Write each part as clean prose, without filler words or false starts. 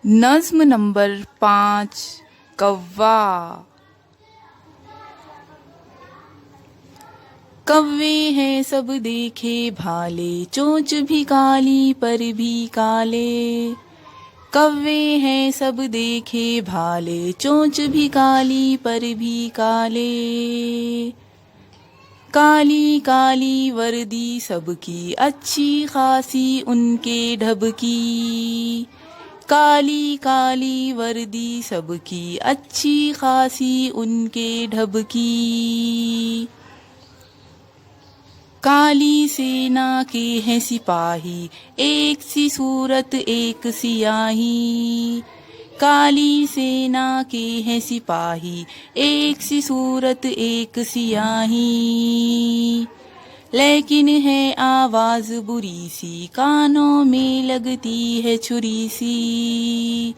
नज्म नंबर 5 कव्वा। कव्वे हैं सब देखे भाले, चोंच भी काली पर भी काले। कव्वे हैं सब देखे भाले, चोंच भी काली पर भी काले। काली काली वर्दी सबकी, अच्छी खासी उनके ढबकी। काली काली वर्दी सबकी, अच्छी खासी उनके ढबकी। काली सेना के हैं सिपाही, एक सी सूरत एक सियाही। काली सेना के हैं सिपाही, एक सी सूरत एक सियाही। लेकिन है आवाज बुरी सी, कानों में लगती है छुरी सी।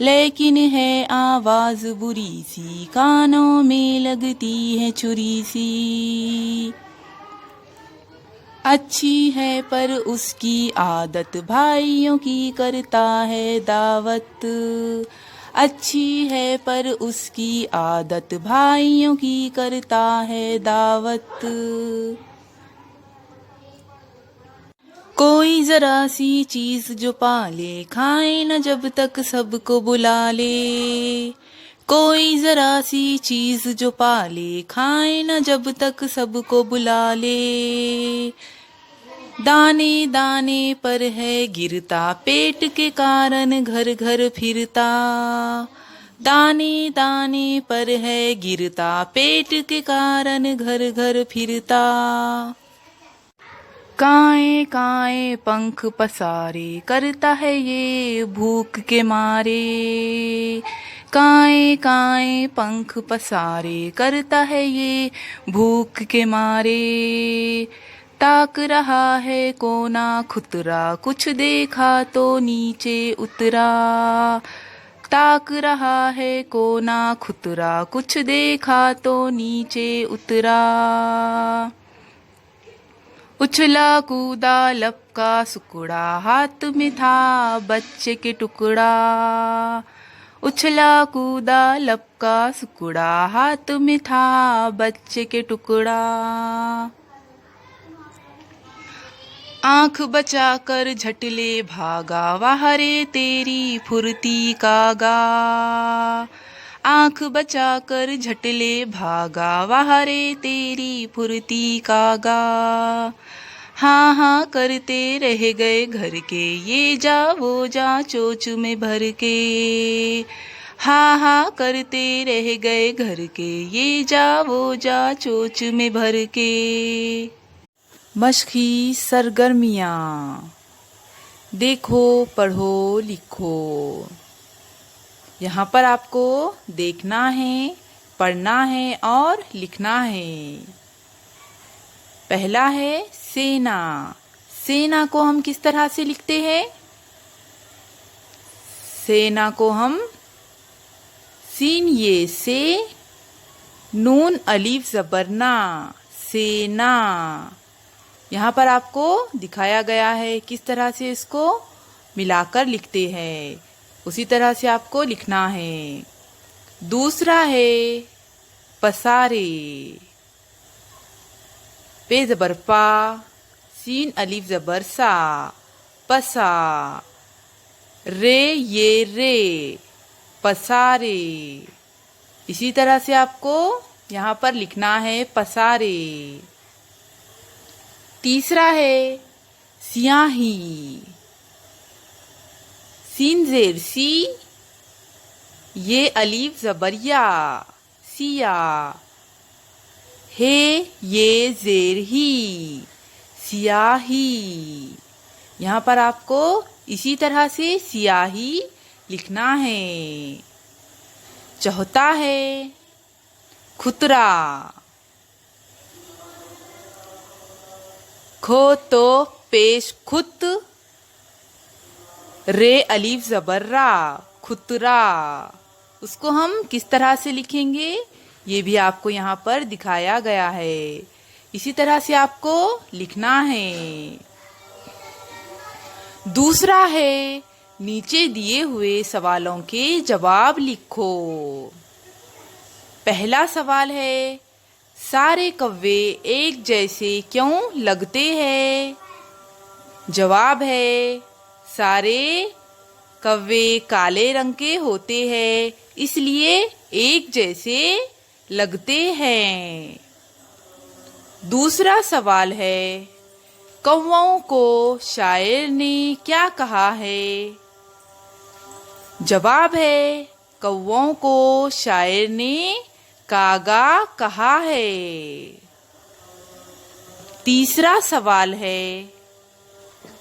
लेकिन है आवाज बुरी सी, कानों में लगती है छुरी सी। अच्छी है पर उसकी आदत, भाइयों की करता है दावत। अच्छी है पर उसकी आदत, भाइयों की करता है दावत। कोई जरा सी चीज जो पाले, खाए न जब तक सबको बुला ले। कोई जरा सी चीज जो पाले, खाए न जब तक सबको बुला ले। दाने दाने पर है गिरता, पेट के कारण घर घर फिरता। दाने दाने पर है गिरता, पेट के कारण घर घर फिरता। काए काए पंख पसारे, करता है ये भूख के मारे। काए काए पंख पसारे, करता है ये भूख के मारे। ताक रहा है कोना खुतरा, कुछ देखा तो नीचे उतरा। ताक रहा है कोना खुतरा, कुछ देखा तो नीचे उतरा। उछला कूदा लपका सुकुड़ा, हाथ में था बच्चे के टुकड़ा। उछला कूदा लपका सुकुड़ा, हाथ में था बच्चे के टुकड़ा। आंख बचाकर झटले भागा, वाह रे तेरी फुर्ती कागा। आंख बचाकर झटले भागा, वाह रे तेरी फुर्ती कागा। हाँ हाँ करते रह गए घर के, ये जा वो जा चोच में भर के। हाँ हाँ करते रह गए घर के, ये जा वो जा चोच में भर के। मशक़ी सरगर्मियाँ। देखो, पढ़ो, लिखो। यहाँ पर आपको देखना है, पढ़ना है और लिखना है। पहला है सेना। सेना को हम किस तरह से लिखते हैं? सेना को हम सीन ये से, नून अलीफ ज़बर ना, सेना। यहाँ पर आपको दिखाया गया है किस तरह से इसको मिलाकर लिखते हैं, उसी तरह से आपको लिखना है। दूसरा है पसारे। पे ज़बर पा, सीन अलीफ ज़बर सा, पसा। रे ये रे, पसारे। इसी तरह से आपको यहाँ पर लिखना है पसारे। तीसरा है सियाही। सीन ज़ेर सी, ये अलीफ ज़बर या, सिया। हे ये ज़ेर ही, सियाही। यहाँ पर आपको इसी तरह से सियाही लिखना है। चौथा है खुतरा। खो तो पेश खुत, रे अलीफ ज़बर रा, खुतरा। उसको हम किस तरह से लिखेंगे ये भी आपको यहाँ पर दिखाया गया है। इसी तरह से आपको लिखना है। दूसरा है नीचे दिए हुए सवालों के जवाब लिखो। पहला सवाल है, सारे कौवे एक जैसे क्यों लगते हैं? जवाब है, सारे कौवे काले रंग के होते हैं, इसलिए एक जैसे लगते हैं। दूसरा सवाल है, कौवों को शायर ने क्या कहा है? जवाब है, कौवों को शायर ने कागा कहा है। तीसरा सवाल है,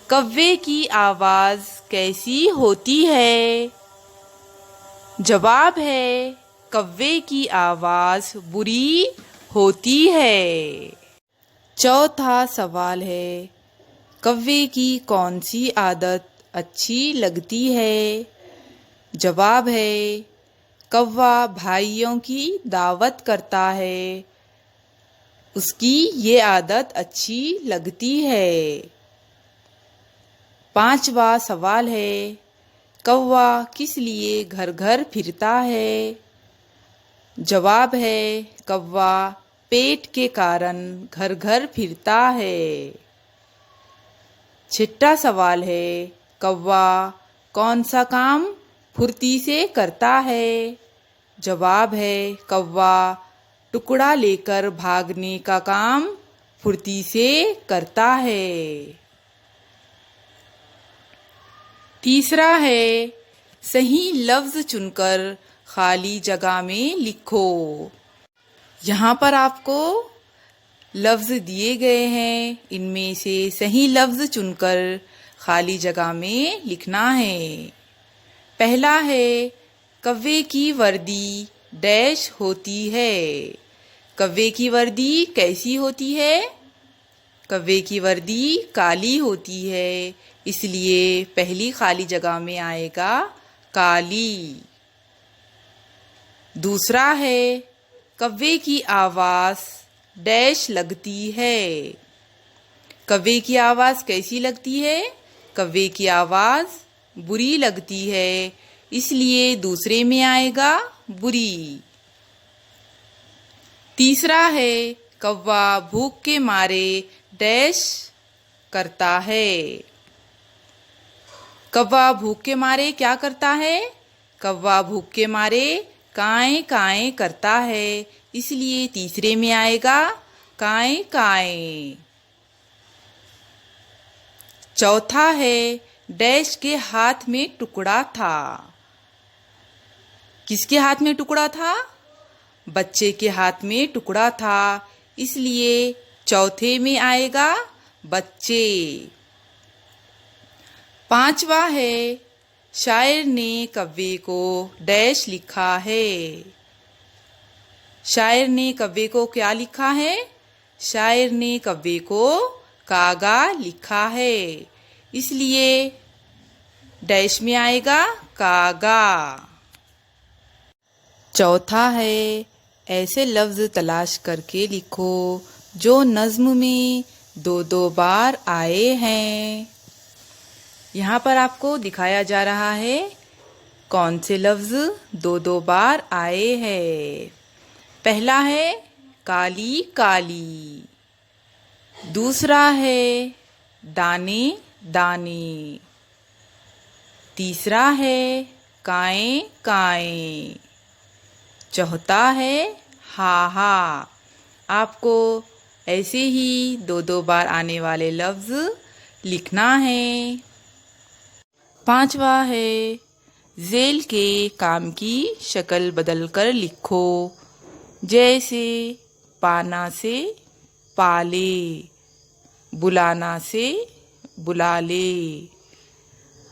कौवे की आवाज कैसी होती है? जवाब है, कौवे की आवाज बुरी होती है। चौथा सवाल है, कौवे की कौन सी आदत अच्छी लगती है? जवाब है, कौवा भाइयों की दावत करता है, उसकी ये आदत अच्छी लगती है। पांचवा सवाल है, कौवा किस लिए घर घर फिरता है? जवाब है, कौवा पेट के कारण घर घर फिरता है। छठा सवाल है, कौवा कौन सा काम फुर्ती से करता है? जवाब है, कौवा टुकड़ा लेकर भागने का काम फुर्ती से करता है। तीसरा है, सही लफ्ज चुनकर खाली जगह में लिखो। यहाँ पर आपको लफ्ज दिए गए हैं, इनमें से सही लफ्ज चुनकर खाली जगह में लिखना है। पहला है, कौवे की वर्दी डैश होती है। कौवे की वर्दी कैसी होती है? कौवे की वर्दी काली होती है, इसलिए पहली खाली जगह में आएगा काली। दूसरा है, कौवे की आवाज डैश लगती है। कौवे की आवाज कैसी लगती है? कौवे की आवाज बुरी लगती है, इसलिए दूसरे में आएगा बुरी। तीसरा है, कौवा भूख के मारे डैश करता है। कौवा भूख के मारे क्या करता है? कौवा भूख के मारे काएं काएं करता है, इसलिए तीसरे में आएगा काएं काएं। चौथा है, डैश के हाथ में टुकड़ा था। किसके हाथ में टुकड़ा था? बच्चे के हाथ में टुकड़ा था, इसलिए चौथे में आएगा बच्चे। पांचवा है, शायर ने कौवे को डैश लिखा है। शायर ने कौवे को क्या लिखा है? शायर ने कौवे को कागा लिखा है, इसलिए डैश में आएगा कागा। चौथा है, ऐसे लफ्ज तलाश करके लिखो जो नज्म में दो दो बार आए हैं। यहाँ पर आपको दिखाया जा रहा है कौन से लफ्ज दो दो बार आए हैं। पहला है काली काली, दूसरा है दाने दाने, तीसरा है काएं काएं, चौथा है हा हा। आपको ऐसे ही दो दो बार आने वाले लफ्ज लिखना है। पांचवा है, जेल के काम की शक्ल बदल कर लिखो, जैसे पाना से पाले, बुलाना से बुलाले।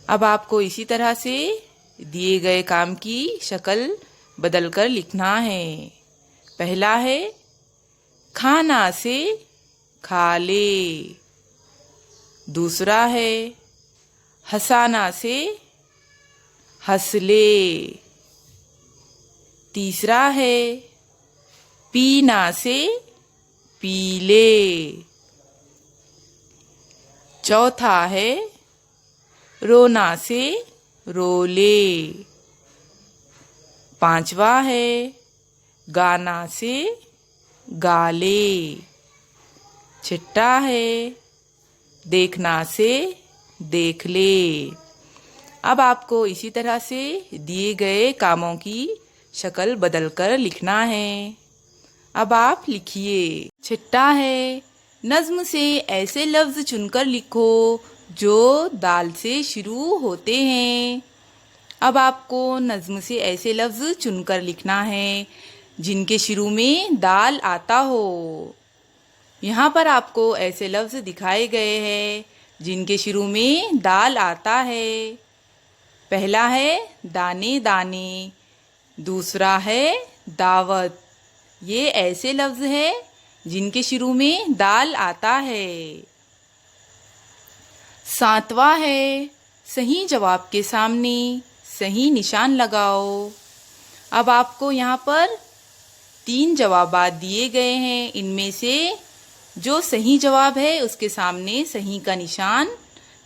अब आपको इसी तरह से दिए गए काम की शक्ल बदलकर लिखना है। पहला है खाना से खाले, दूसरा है हंसाना से हंसले, तीसरा है पीना से पीले, चौथा है रोना से रोले। पांचवा है गाना से गाले। छठा है देखना से देख ले। अब आपको इसी तरह से दिए गए कामों की शक्ल बदलकर लिखना है। अब आप लिखिए। छठा है नज्म से ऐसे लफ्ज चुनकर लिखो जो दाल से शुरू होते हैं। अब आपको नज्म से ऐसे लफ्ज चुनकर लिखना है जिनके शुरू में दाल आता हो। यहाँ पर आपको ऐसे लफ्ज दिखाए गए हैं जिनके शुरू में दाल आता है। पहला है दाने दाने, दूसरा है दावत। ये ऐसे लफ्ज हैं जिनके शुरू में दाल आता है। सातवां है सही जवाब के सामने सही निशान लगाओ। अब आपको यहाँ पर 3 जवाब दिए गए हैं। इनमें से जो सही जवाब है उसके सामने सही का निशान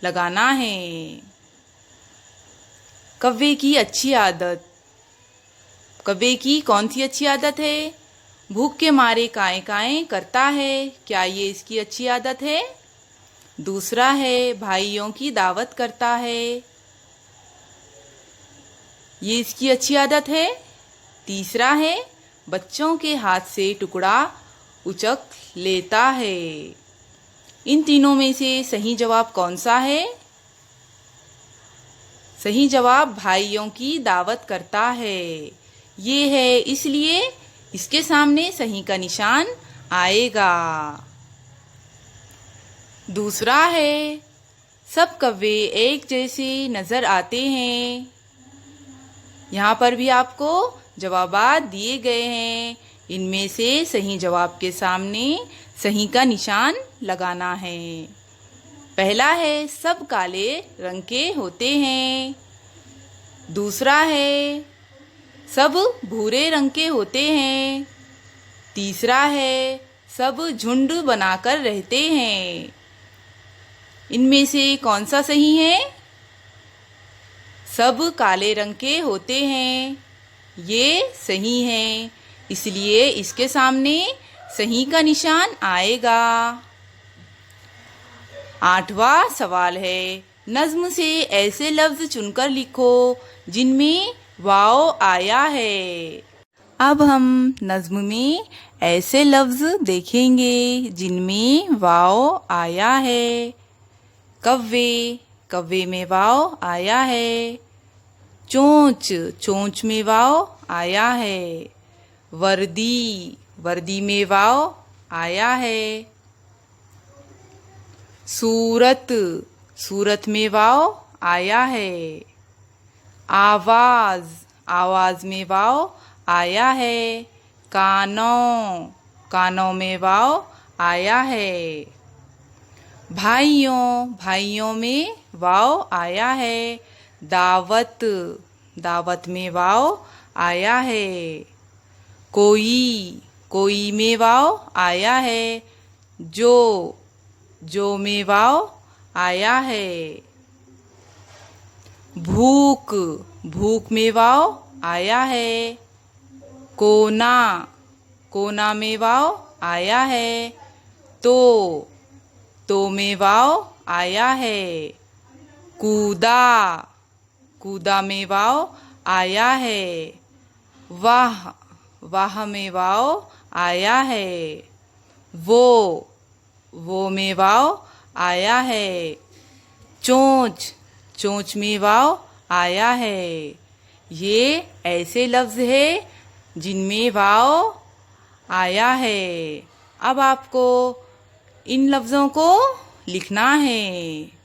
लगाना है। कव्वे की अच्छी आदत। कव्वे की कौन सी अच्छी आदत है? भूख के मारे काएं काएं करता है। क्या ये इसकी अच्छी आदत है? दूसरा है भाइयों की दावत करता है। ये इसकी अच्छी आदत है। तीसरा है बच्चों के हाथ से टुकड़ा उचक लेता है। इन तीनों में से सही जवाब कौन सा है? सही जवाब भाइयों की दावत करता है। ये है, इसलिए इसके सामने सही का निशान आएगा। दूसरा है सब कव्वे एक जैसे नजर आते हैं। यहाँ पर भी आपको जवाबात दिए गए हैं। इनमें से सही जवाब के सामने सही का निशान लगाना है। पहला है सब काले रंग के होते हैं। दूसरा है सब भूरे रंग के होते हैं। तीसरा है सब झुंड बनाकर रहते हैं। इनमें से कौन सा सही है? सब काले रंग के होते हैं। ये सही है, इसलिए इसके सामने सही का निशान आएगा। 8वां सवाल है नज्म से ऐसे लफ्ज चुनकर लिखो जिनमें वाव आया है। अब हम नज्म में ऐसे लफ्ज देखेंगे जिनमें वाव आया है। कव्वे, कव्वे में वाव आया है। चोंच, चोंच में वाव आया है। वर्दी, वर्दी में वाव आया है। सूरत, सूरत में वाव आया है। आवाज, आवाज में वाव आया है। कानों, कानों में वाव आया है। भाइयों, भाइयों में वाव आया है। दावत, दावत में वाव आया है। कोई, कोई में वाव आया है। जो, जो में वाव आया है। भूख, भूख में वाव आया है। कोना, कोना में वाव आया है। तो में वाव आया है। कूदा, कूदा में वाव आया है। वाह, वाह में वाव आया है। वो में वाव आया है। चोंच, चोंच में वाव आया है। ये ऐसे लफ्ज है जिनमें वाव आया है। अब आपको इन लफ्ज़ों को लिखना है।